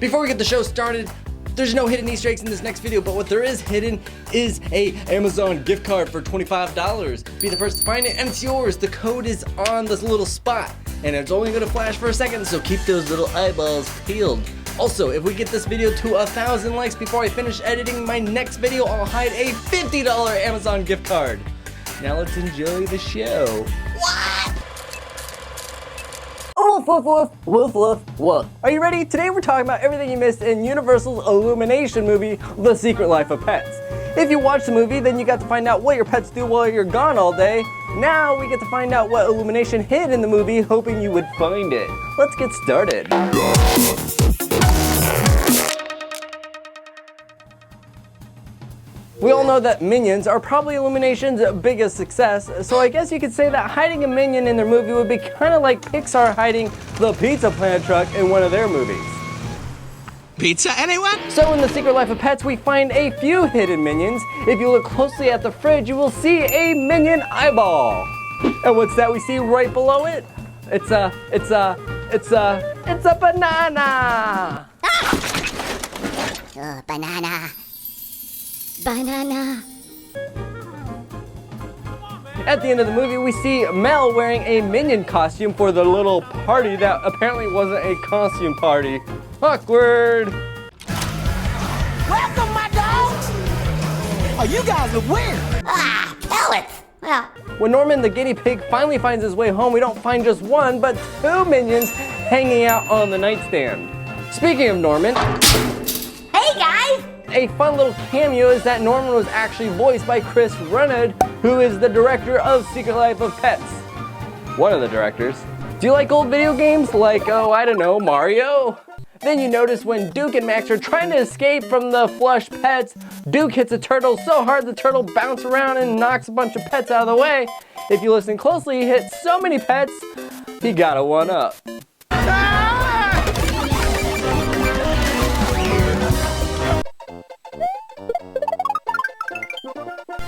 Before we get the show started, there's no hidden Easter eggs in this next video, but what there is hidden is a Amazon gift card for $25. Be the first to find it and it's yours. The code is on this little spot and it's only gonna flash for a second, so keep those little eyeballs peeled. Also, if we get this video to 1,000 likes before I finish editing my next video, I'll hide a $50 Amazon gift card. Now let's enjoy the show. What? Woof, woof, woof, woof, woof, woof. Are you ready? Today we're talking about everything you missed in Universal's Illumination movie, The Secret Life of Pets. If you watched the movie, then you got to find out what your pets do while you're gone all day. Now we get to find out what Illumination hid in the movie, hoping you would find it. Let's get started. We all know that Minions are probably Illumination's biggest success, so I guess you could say that hiding a Minion in their movie would be kind of like Pixar hiding the Pizza Planet truck in one of their movies. Pizza, anyone? So in The Secret Life of Pets, we find a few hidden Minions. If you look closely at the fridge, you will see a Minion eyeball. And what's that we see right below it? It's a banana. Ah! Banana. Banana. At the end of the movie, we see Mel wearing a Minion costume for the little party that apparently wasn't a costume party. Awkward. Welcome, my dogs! Oh, you guys look weird. Ah, pellets. Well, When Norman the guinea pig finally finds his way home, we don't find just one, but two Minions hanging out on the nightstand. Speaking of Norman, hey guys! a fun little cameo is that Norman was actually voiced by Chris Renaud, who is the director of Secret Life of Pets. One of the directors. Do you like old video games like, oh, I don't know, Mario? Then you notice when Duke and Max are trying to escape from the flush pets, Duke hits a turtle so hard the turtle bounces around and knocks a bunch of pets out of the way. If you listen closely, he hits so many pets, he got a one-up.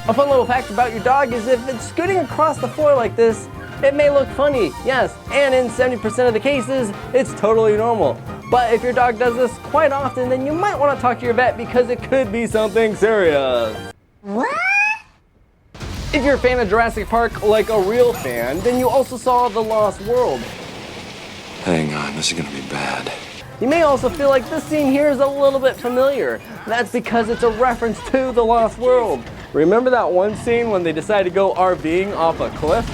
A fun little fact about your dog is if it's scooting across the floor like this, it may look funny, yes, and in 70% of the cases, it's totally normal. But if your dog does this quite often, then you might want to talk to your vet because it could be something serious. What? If you're a fan of Jurassic Park, like a real fan, then you also saw The Lost World. Hang on, this is gonna be bad. You may also feel like this scene here is a little bit familiar. That's because it's a reference to The Lost World. Remember that one scene when they decided to go RVing off a cliff?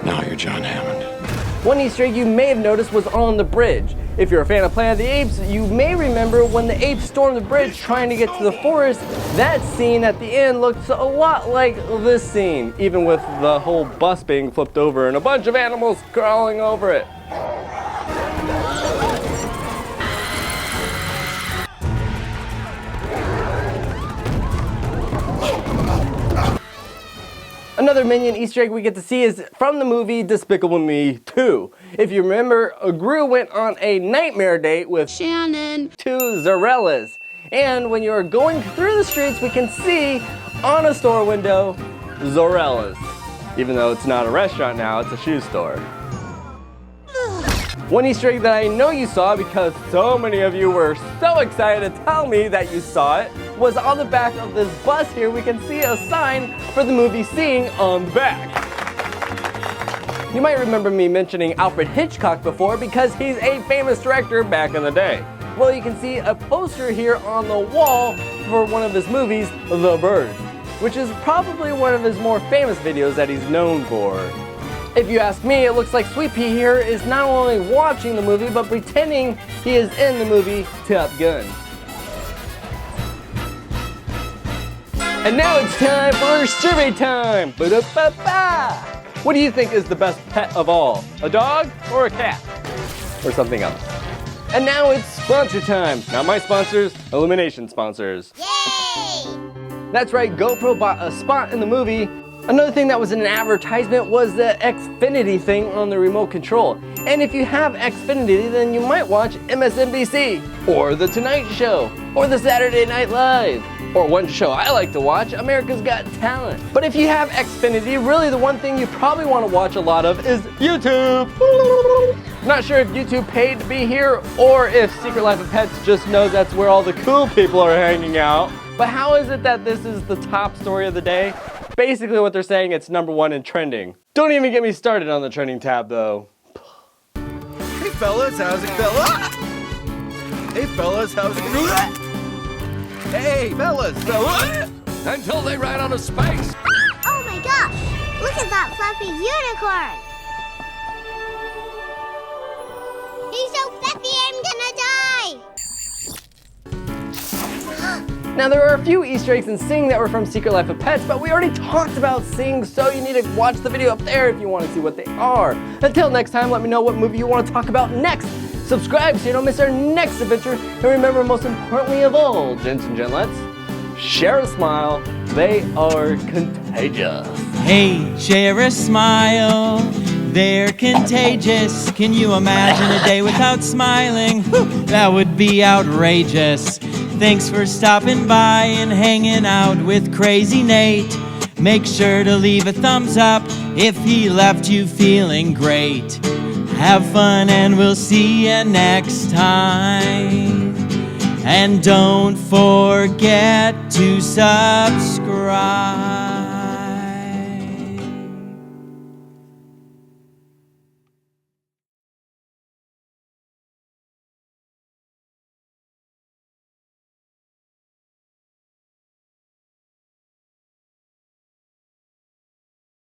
Now you're John Hammond. One Easter egg you may have noticed was on the bridge. If you're a fan of Planet of the Apes, you may remember when the apes stormed the bridge trying to get to the forest, that scene at the end looks a lot like this scene, even with the whole bus being flipped over and a bunch of animals crawling over it. Another Minion Easter egg we get to see is from the movie Despicable Me 2. If you remember, Gru went on a nightmare date with Shannon. two Zarellas. And when you're going through the streets, we can see on a store window, Zarellas. Even though it's not a restaurant now, it's a shoe store. One Easter egg that I know you saw because so many of you were so excited to tell me that you saw it was on the back of this bus here. We can see a sign for the movie Seeing on the back. You might remember me mentioning Alfred Hitchcock before because he's a famous director back in the day. Well, you can see a poster here on the wall for one of his movies, The Bird, which is probably one of his more famous videos that he's known for. If you ask me, it looks like Sweet Pea here is not only watching the movie, but pretending he is in the movie Top Gun. And now it's time for survey time! Ba-da-ba-ba! What do you think is the best pet of all? A dog or a cat? Or something else? And now it's sponsor time! Not my sponsors, Illumination sponsors. Yay! That's right, GoPro bought a spot in the movie. Another thing that was in an advertisement was the Xfinity thing on the remote control. And if you have Xfinity, then you might watch MSNBC, or The Tonight Show, or the Saturday Night Live, or one show I like to watch, America's Got Talent. But if you have Xfinity, really the one thing you probably want to watch a lot of is YouTube. Not sure if YouTube paid to be here, or if Secret Life of Pets just knows that's where all the cool people are hanging out. But how is it that this is the top story of the day? Basically what they're saying, it's #1 in trending. Don't even get me started on the trending tab though. Hey fellas, how's it going? Hey fellas, how's it going? Hey fellas, until they ride on a spikes. Oh my gosh! Look at that fluffy unicorn! He's so fluffy, I'm gonna die! Now there are a few Easter eggs in Sing that were from Secret Life of Pets, but we already talked about Sing, so you need to watch the video up there if you want to see what they are. Until next time, let me know what movie you want to talk about next. Subscribe so you don't miss our next adventure, and remember, most importantly of all, gents and gentlets, share a smile, they are contagious. Hey, share a smile, they're contagious. Can you imagine a day without smiling? Whew, that would be outrageous. Thanks for stopping by and hanging out with Crazy Nate. Make sure to leave a thumbs up if he left you feeling great. Have fun and we'll see you next time. And don't forget to subscribe.